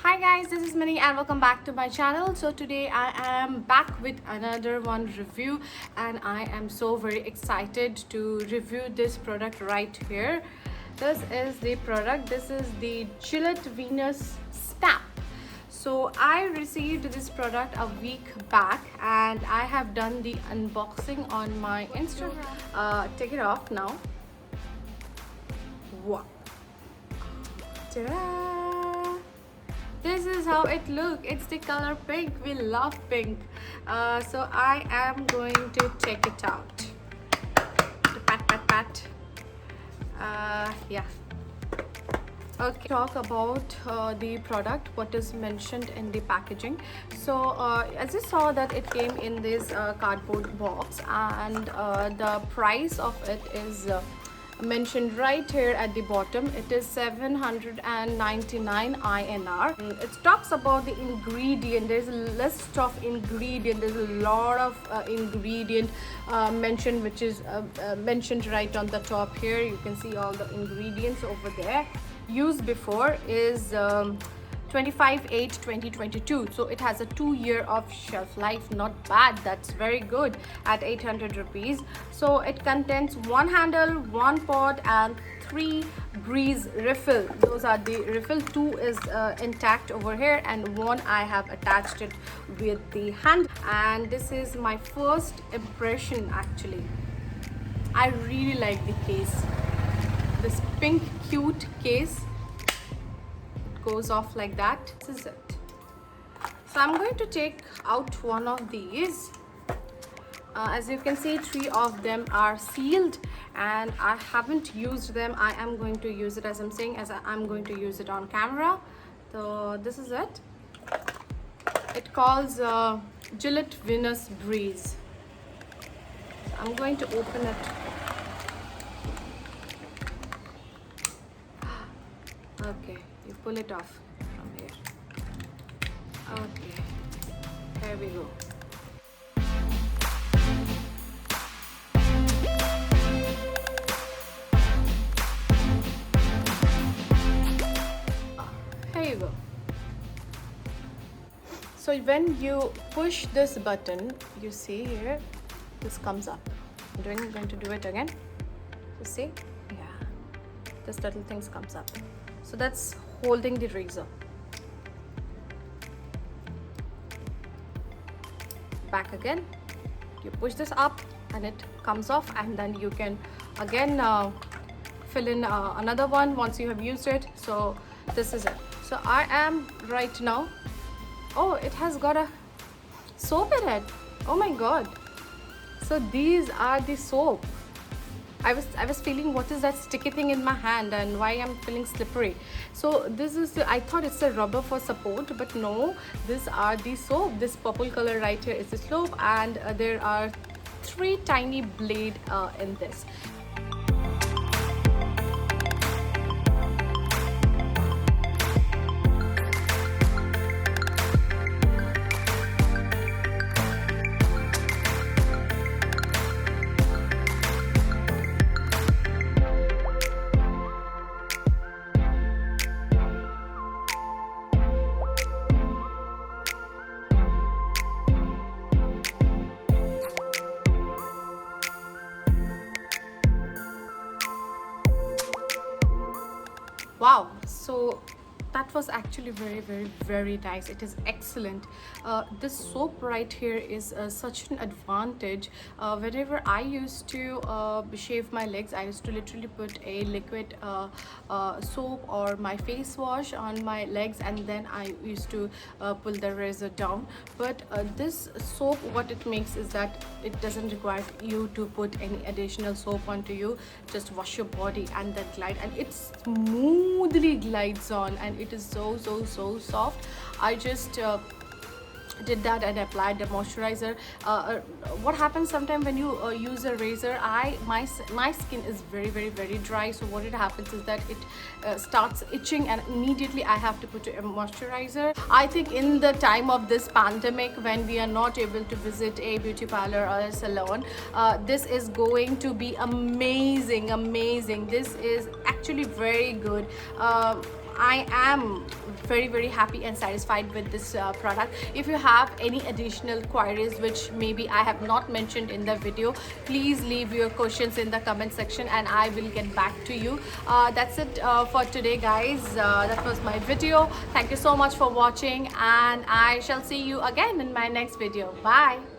Hi guys, this is Minnie and welcome back to my channel. So today I am back with another one review and I am so very excited to review this product right here. This is the product. This is the Gillette Venus Snap. So I received this product a week back and I have done the unboxing on my Instagram. Take it off now. Wow. Ta-da! This is how it looks. It's the color pink. We love pink. So I am going to take it out. Pat. Yeah. Okay, talk about the product, what is mentioned in the packaging. So as you saw that it came in this cardboard box and the price of it is mentioned right here at the bottom. It is 799 INR. It talks about the ingredient. There's a list of ingredient. There's a lot of ingredient mentioned, which is mentioned right on the top here. You can see all the ingredients over there. Used before is 25/8/2022, so it has a 2-year of shelf life. Not bad, that's very good at 800 rupees. So it contains one handle, one pot and 3 breeze refill. Those are the refill. 2 is intact over here and 1 I have attached it with the hand. And this is my first impression. Actually, I really like the case. This pink cute case, goes off like that. This is it. So I'm going to take out one of these. As you can see, 3 of them are sealed and I haven't used them. I am going to use it, as I'm saying, as I'm going to use it on camera. So this is it. It calls Gillette Venus Breeze. So I'm going to open it. Okay, you pull it off from here. Okay, there we go. Here you go. So when you push this button, you see here, this comes up. I'm going to do it again. You see? Yeah, this little thing comes up. So that's holding the razor. Back again, you push this up and it comes off, and then you can again fill in another one once you have used it. So this is it. So I am right now. Oh, it has got a soap in it. Oh my god. So these are the soap. I was feeling what is that sticky thing in my hand and why I'm feeling slippery. So this is I thought it's a rubber for support, but no, these are the soap. This purple color right here is the soap, and there are 3 tiny blade in this. Wow, so that was actually very nice. It is excellent. This soap right here is such an advantage. Whenever I used to shave my legs, I used to literally put a liquid soap or my face wash on my legs, and then I used to pull the razor down. But this soap, what it makes is that it doesn't require you to put any additional soap onto you. Just wash your body and then glide, and it smoothly glides on, and it is so soft. I just did that and applied the moisturizer. What happens sometimes when you use a razor, my skin is very dry. So what it happens is that it starts itching, and immediately I have to put a moisturizer. I think in the time of this pandemic, when we are not able to visit a beauty parlor or a salon, this is going to be amazing. This is actually very good. I am very happy and satisfied with this product. If you have any additional queries which maybe I have not mentioned in the video, please leave your questions in the comment section and I will get back to you. That's it for today, guys. That was my video. Thank you so much for watching, and I shall see you again in my next video. Bye.